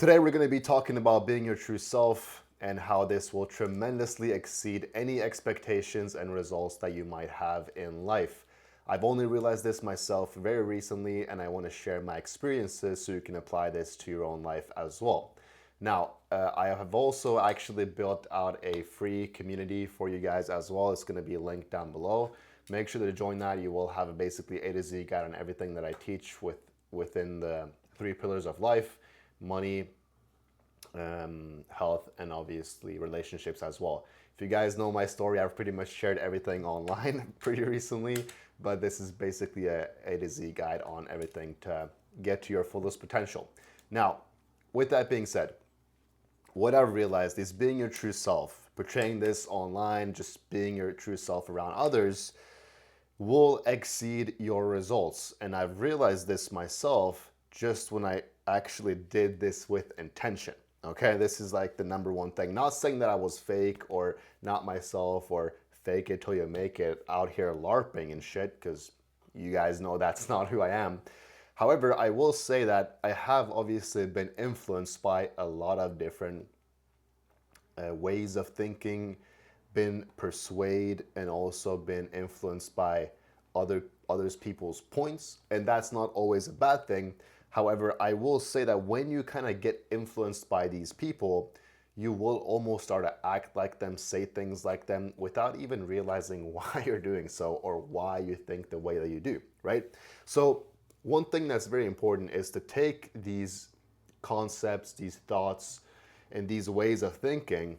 Today, we're going to be talking about being your true self and how this will tremendously exceed any expectations and results that you might have in life. I've only realized this myself very recently, and I want to share my experiences so you can apply this to your own life as well. Now, I have also actually built out a free community for you guys as well. It's going to be linked down below. Make sure to join that. You will have a basically A to Z guide on everything that I teach within the three pillars of life: money, health, and obviously relationships as well. If you guys know my story, I've pretty much shared everything online pretty recently, but this is basically a to Z guide on everything to get to your fullest potential. Now, with that being said, what I've realized is being your true self, portraying this online, just being your true self around others, will exceed your results. And I've realized this myself just when I actually did this with intention. Okay, this is like the number one thing. Not saying that I was fake or not myself or fake it till you make it out here LARPing and shit, because you guys know that's not who I am. However, I will say that I have obviously been influenced by a lot of different ways of thinking, been persuaded, and also been influenced by others people's points, and that's not always a bad thing. However, I will say that when you kind of get influenced by these people, you will almost start to act like them, say things like them without even realizing why you're doing so or why you think the way that you do, right? So one thing that's very important is to take these concepts, these thoughts, and these ways of thinking,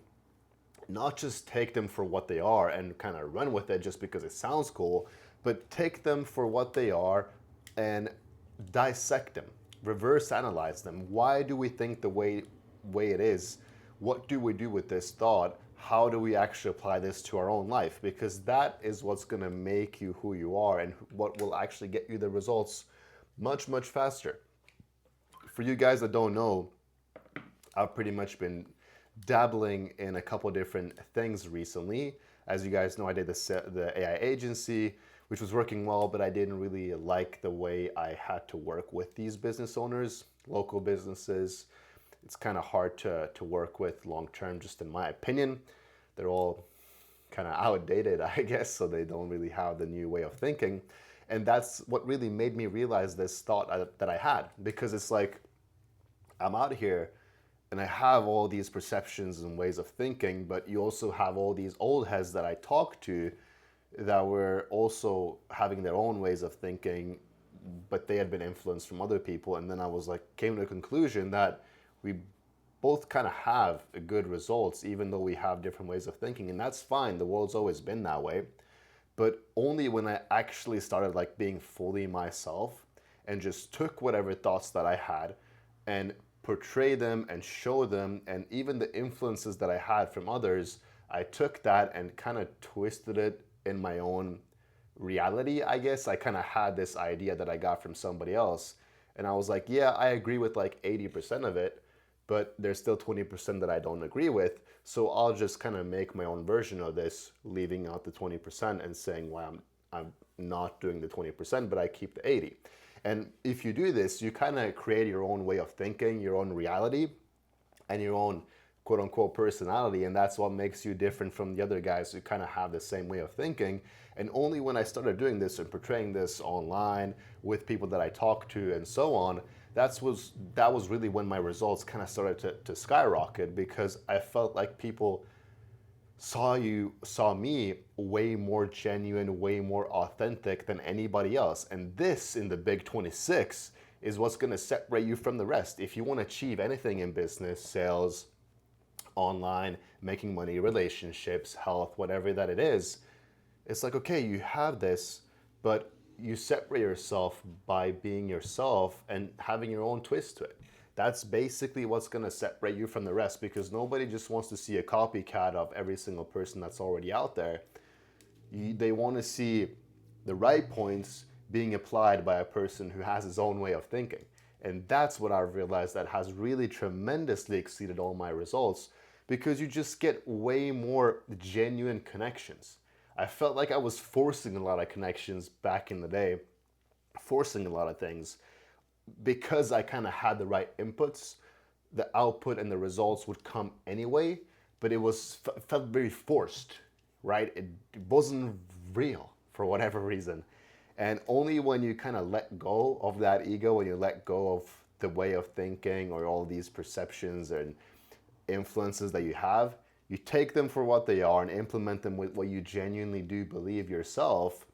not just take them for what they are and kind of run with it just because it sounds cool, but take them for what they are and dissect them, reverse analyze them. Why do we think the way it is? What do we do with this thought? How do we actually apply this to our own life? Because that is what's going to make you who you are and what will actually get you the results much, much faster. For you guys that don't know, I've pretty much been dabbling in a couple different things recently. As you guys know, I did the AI agency, which was working well, but I didn't really like the way I had to work with these business owners, local businesses. It's kind of hard to work with long term, just in my opinion. They're all kind of outdated, I guess, so they don't really have the new way of thinking. And that's what really made me realize this thought that I had, because it's like, I'm out here and I have all these perceptions and ways of thinking, but you also have all these old heads that I talk to that were also having their own ways of thinking, but they had been influenced from other people. And then I was like, came to a conclusion that we both kind of have good results, even though we have different ways of thinking. And that's fine. The world's always been that way. But only when I actually started like being fully myself and just took whatever thoughts that I had and portray them and show them, and even the influences that I had from others, I took that and kind of twisted it in my own reality, I guess. I kind of had this idea that I got from somebody else, and I was like, yeah, I agree with like 80% of it, but there's still 20% that I don't agree with. So I'll just kind of make my own version of this, leaving out the 20% and saying why I'm not doing the 20%, but I keep the 80. And if you do this, you kind of create your own way of thinking, your own reality, and your own quote unquote personality. And that's what makes you different from the other guys who kind of have the same way of thinking. And only when I started doing this and portraying this online with people that I talk to and so on, that was really when my results kind of started to skyrocket, because I felt like people saw me way more genuine, way more authentic than anybody else. And this in the big 26 is what's going to separate you from the rest. If you want to achieve anything in business, sales, online, making money, relationships, health, whatever that it is, it's like, okay, you have this, but you separate yourself by being yourself and having your own twist to it. That's basically what's going to separate you from the rest, because nobody just wants to see a copycat of every single person that's already out there. They want to see the right points being applied by a person who has his own way of thinking. And that's what I've realized that has really tremendously exceeded all my results, because you just get way more genuine connections. I felt like I was forcing a lot of connections back in the day, forcing a lot of things, because I kind of had the right inputs, the output and the results would come anyway, but it was felt very forced, right? It wasn't real for whatever reason. And only when you kind of let go of that ego, when you let go of the way of thinking or all these perceptions and influences that you have, you take them for what they are and implement them with what you genuinely do believe yourself.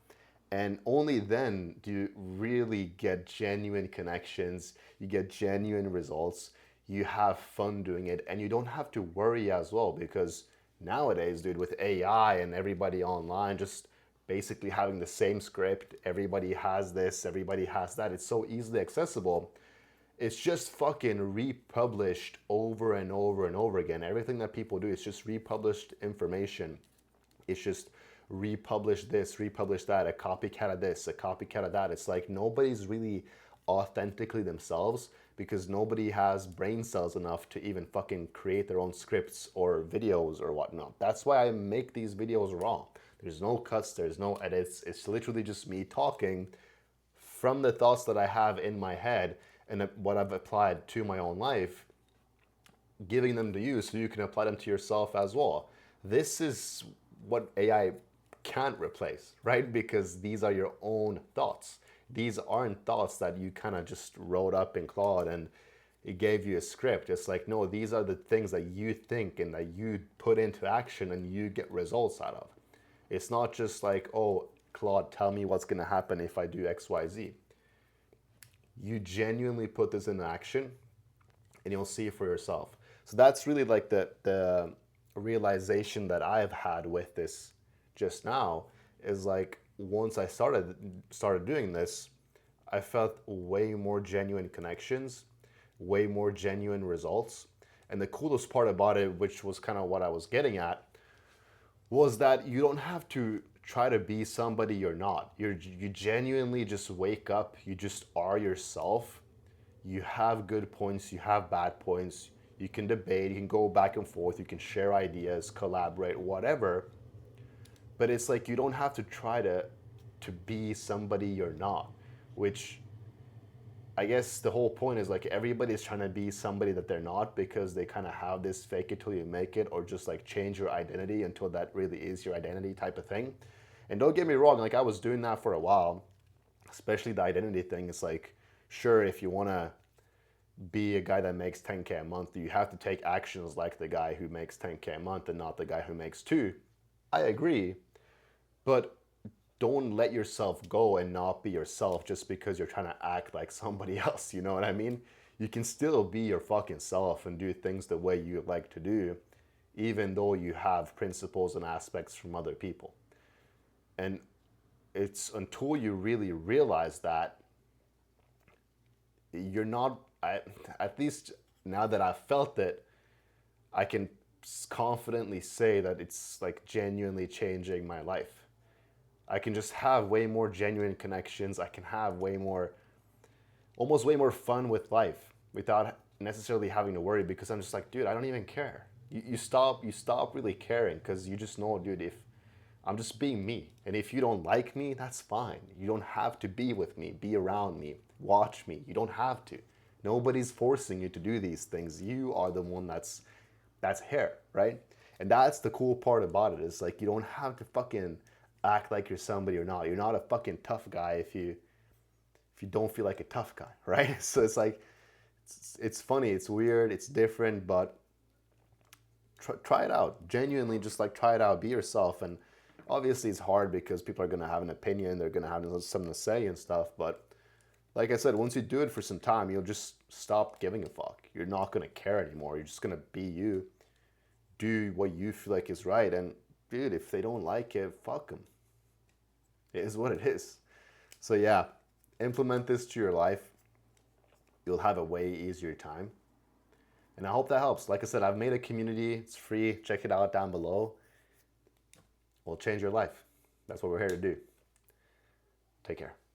And only then do you really get genuine connections, you get genuine results, you have fun doing it, and you don't have to worry as well because nowadays, dude, with AI and everybody online just basically having the same script, everybody has this, everybody has that, it's so easily accessible. It's just fucking republished over and over and over again. Everything that people do is just republished information. It's just republish this, republish that, a copycat of this, a copycat of that. It's like nobody's really authentically themselves because nobody has brain cells enough to even fucking create their own scripts or videos or whatnot. That's why I make these videos raw. There's no cuts, there's no edits. It's literally just me talking from the thoughts that I have in my head and what I've applied to my own life, giving them to you so you can apply them to yourself as well. This is what AI can't replace, right? Because these are your own thoughts. These aren't thoughts that you kind of just wrote up in Claude and it gave you a script. It's like, no, these are the things that you think and that you put into action and you get results out of. It's not just like, oh, Claude, tell me what's going to happen if I do X, Y, Z. You genuinely put this into action and you'll see it for yourself. So that's really like the realization that I've had with this just now is like once I started doing this, I felt way more genuine connections, way more genuine results. And the coolest part about it, which was kind of what I was getting at, was that you don't have to try to be somebody you're not. You genuinely just wake up, you just are yourself. You have good points, you have bad points. You can debate, you can go back and forth, you can share ideas, collaborate, whatever. But it's like you don't have to try to be somebody you're not, which I guess the whole point is like everybody's trying to be somebody that they're not because they kind of have this fake it till you make it or just like change your identity until that really is your identity type of thing. And don't get me wrong, like I was doing that for a while, especially the identity thing. It's like, sure, if you want to be a guy that makes 10K a month, you have to take actions like the guy who makes 10K a month and not the guy who makes two. I agree, but don't let yourself go and not be yourself just because you're trying to act like somebody else. You know what I mean? You can still be your fucking self and do things the way you like to do, even though you have principles and aspects from other people. And it's until you really realize that you're not, at least now that I've felt it, I can confidently say that it's like genuinely changing my life. I can just have way more genuine connections. I can have way more, almost way more fun with life without necessarily having to worry because I'm just like, dude, I don't even care. You stop really caring because you just know, dude, if I'm just being me. And if you don't like me, that's fine. You don't have to be with me, be around me, watch me. You don't have to. Nobody's forcing you to do these things. You are the one that's here, right? And that's the cool part about it. Is like you don't have to fucking act like you're somebody or not. You're not a fucking tough guy if you don't feel like a tough guy, right? So it's like it's funny, it's weird, it's different, but try it out. Genuinely, just like try it out. Be yourself. And obviously, it's hard because people are gonna have an opinion. They're gonna have something to say and stuff. But like I said, once you do it for some time, you'll just stop giving a fuck. You're not gonna care anymore. You're just gonna be you. Do what you feel like is right. And dude, if they don't like it, fuck them. It is what it is. So yeah, implement this to your life. You'll have a way easier time. And I hope that helps. Like I said, I've made a community. It's free. Check it out down below. We'll change your life. That's what we're here to do. Take care.